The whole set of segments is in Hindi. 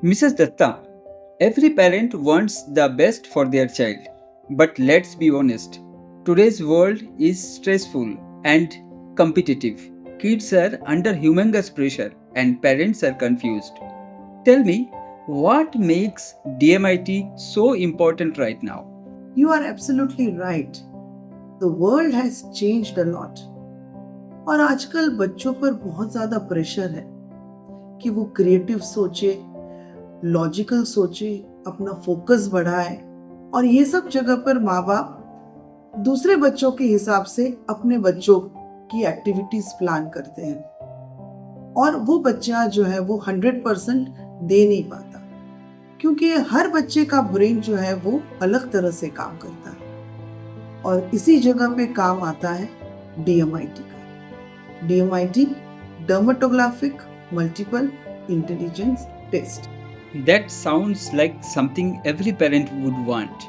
Mrs. Datta, every parent wants the best for their child. But let's be honest, today's world is stressful and competitive. Kids are under humongous pressure and parents are confused. Tell me, what makes DMIT so important right now? You are absolutely right. The world has changed a lot. और आजकल बच्चों पर बहुत ज़्यादा प्रेशर है कि वो क्रिएटिव सोचे, लॉजिकल सोचे, अपना फोकस बढ़ाए और ये सब जगह पर माँ बाप दूसरे बच्चों के हिसाब से अपने बच्चों की एक्टिविटीज प्लान करते हैं और वो बच्चा जो है वो 100% दे नहीं पाता क्योंकि हर बच्चे का ब्रेन जो है वो अलग तरह से काम करता है और इसी जगह पे काम आता है DMIT का। DMIT dermatographic multiple intelligence test. That sounds like something every parent would want.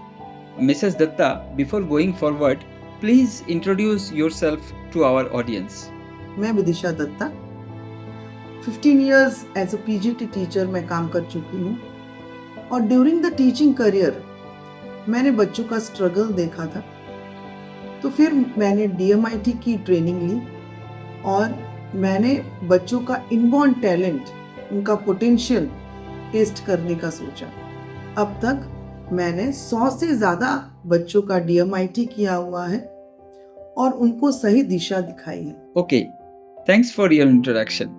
Mrs. Datta, before going forward, please introduce yourself to our audience. मैं Vidisha Dutta 15 years as a PGT teacher मैं काम कर चुकी हूँ और ड्यूरिंग द टीचिंग करियर मैंने बच्चों का स्ट्रगल देखा था, तो फिर मैंने DMIT की ट्रेनिंग ली और मैंने बच्चों का इनबॉर्न टैलेंट, उनका पोटेंशियल टेस्ट करने का सोचा। अब तक मैंने 100 से ज़्यादा बच्चों का DMIT किया हुआ है और उनको सही दिशा दिखाई है। Okay, thanks for your introduction.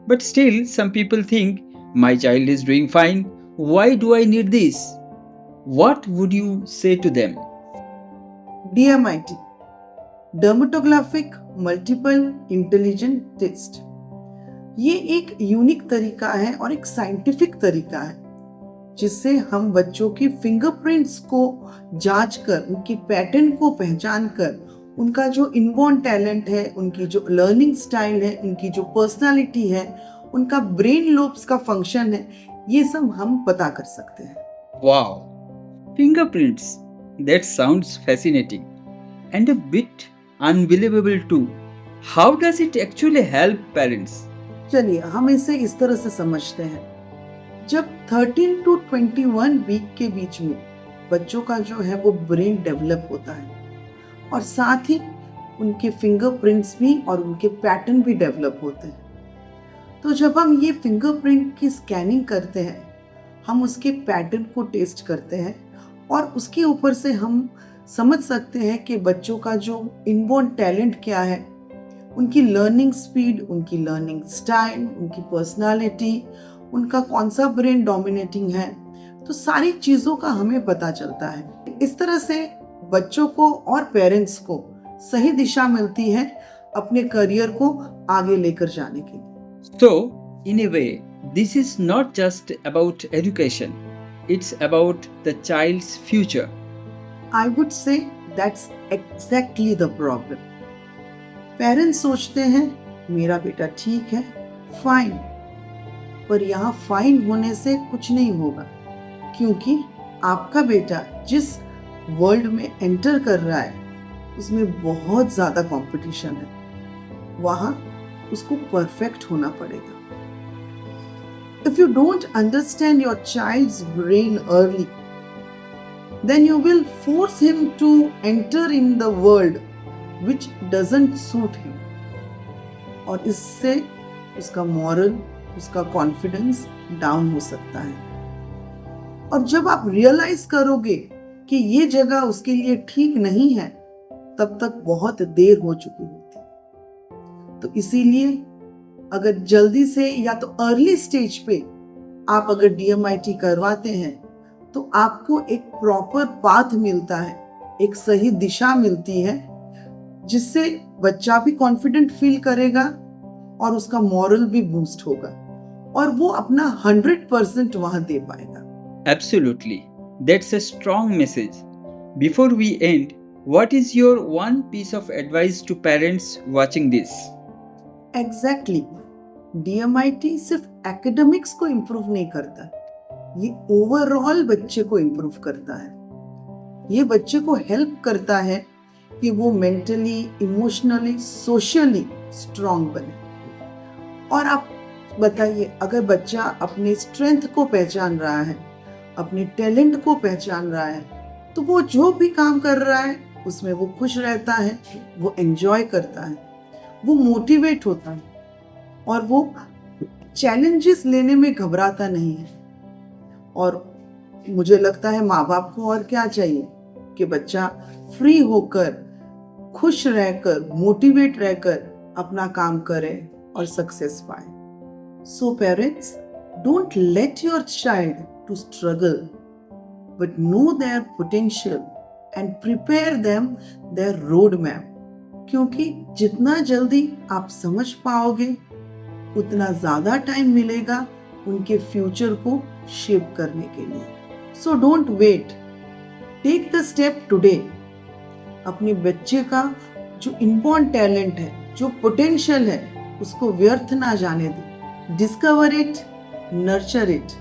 But still, some people think my child is doing fine. Why do I need this? What would you say to them? DMIT dermatographic multiple intelligent test, ये एक यूनिक तरीका है और एक साइंटिफिक तरीका है जिससे हम बच्चों की फिंगरप्रिंट्स को जांच कर, उनकी पैटर्न को पहचान कर, उनका जो इनबॉर्न टैलेंट है, उनकी जो लर्निंग स्टाइल है, उनकी जो पर्सनालिटी है, उनका ब्रेन लोब्स का फंक्शन है, ये सब हम पता कर सकते हैं। Wow, fingerprints. That sounds fascinating and a bit unbelievable too. How does it actually help parents? चलिए हम इसे इस तरह से समझते हैं, जब 13 to 21 वीक के बीच में बच्चों का जो है वो ब्रेन डेवलप होता है और साथ ही उनके फिंगरप्रिंट्स भी और उनके पैटर्न भी डेवलप होते हैं। तो जब हम ये फिंगरप्रिंट की स्कैनिंग करते हैं, हम उसके पैटर्न को टेस्ट करते हैं और उसके ऊपर से हम समझ सकते हैं कि बच्चों का जो इनबॉर्न टैलेंट क्या है, उनकी लर्निंग स्पीड, उनकी लर्निंग स्टाइल, उनकी पर्सनालिटी, उनका कौन सा ब्रेन डोमिनेटिंग है, तो सारी चीज़ों का हमें पता चलता है। इस तरह से बच्चों को और पेरेंट्स को सही दिशा मिलती है अपने करियर को आगे लेकर जाने के लिए। So, in a way, this is not just about education, it's about the child's future. I would say that's exactly the problem. Parents सोचते हैं मेरा बेटा ठीक है, फाइन, पर यहाँ फाइन होने से कुछ नहीं होगा क्योंकि आपका बेटा जिस वर्ल्ड में एंटर कर रहा है उसमें बहुत ज़्यादा कंपटीशन है, वहाँ उसको परफेक्ट होना पड़ेगा। If you don't understand your child's brain early, then you will force him to enter in the world which doesn't suit him. और इससे उसका मॉरल, उसका कॉन्फिडेंस डाउन हो सकता है। और जब आप रियलाइज करोगे कि ये जगह उसके लिए ठीक नहीं है, तब तक बहुत देर हो चुकी होती। तो इसीलिए अगर जल्दी से या तो अर्ली स्टेज पे आप अगर DMIT करवाते हैं तो आपको एक प्रॉपर पाथ मिलता है, एक सही दिशा मिलती है जिससे बच्चा भी कॉन्फिडेंट फील करेगा और उसका मॉरल भी बूस्ट होगा और वो अपना 100% वहां दे पाएगा। Absolutely. That's a strong message. Before we end, what is your one piece of advice to parents watching this? Exactly DMIT सिर्फ एकेडमिक्स को इम्प्रूव नहीं करता, ये ओवरऑल बच्चे को इम्प्रूव करता है। ये बच्चे को हेल्प करता है कि वो मेंटली, इमोशनली, सोशली स्ट्रांग बने। और आप बताइए, अगर बच्चा अपने स्ट्रेंथ को पहचान रहा है, अपने टैलेंट को पहचान रहा है, तो वो जो भी काम कर रहा है उसमें वो खुश रहता है, वो एंजॉय करता है, वो मोटिवेट होता है और वो चैलेंजेस लेने में घबराता नहीं है। और मुझे लगता है माँ बाप को और क्या चाहिए कि बच्चा फ्री होकर, खुश रहकर, मोटिवेट रहकर अपना काम करे और सक्सेस पाए। So parents, don't let your child to struggle, but know their potential and prepare them their roadmap. क्योंकि जितना जल्दी आप समझ पाओगे, उतना ज़्यादा टाइम मिलेगा उनके फ्यूचर को शेप करने के लिए। So don't wait, take the step today. अपने बच्चे का जो इनबॉर्न टैलेंट है, जो पोटेंशियल है, उसको व्यर्थ ना जाने दें। Discover it, nurture it,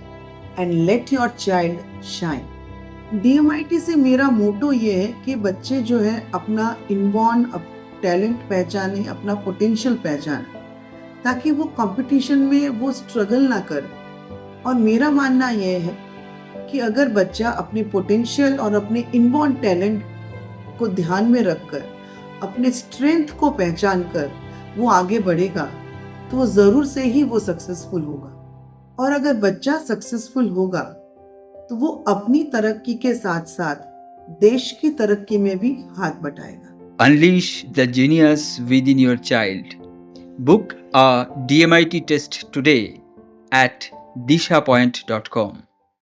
and let your child shine. DMIT से मेरा मोटो ये है कि बच्चे जो है अपना इनबॉर्न टैलेंट पहचाने, अपना पोटेंशियल पहचाने, ताकि वो कंपटीशन में वो स्ट्रगल ना करे। और मेरा मानना ये है कि अगर बच्चा अपने पोटेंशियल और अपने इनबॉर्न टैलेंट को ध्यान में रखकर, अपने स्ट्रेंथ को पहचान कर वो आगे बढ़ेगा, तो वो ज़रूर से ही वो सक्सेसफुल होगा। और अगर बच्चा सक्सेसफुल होगा तो वो अपनी तरक्की के साथ साथ देश की तरक्की में भी हाथ बटाएगा। Unleash the genius within your child. Book a DMIT test today at dishapoint.com.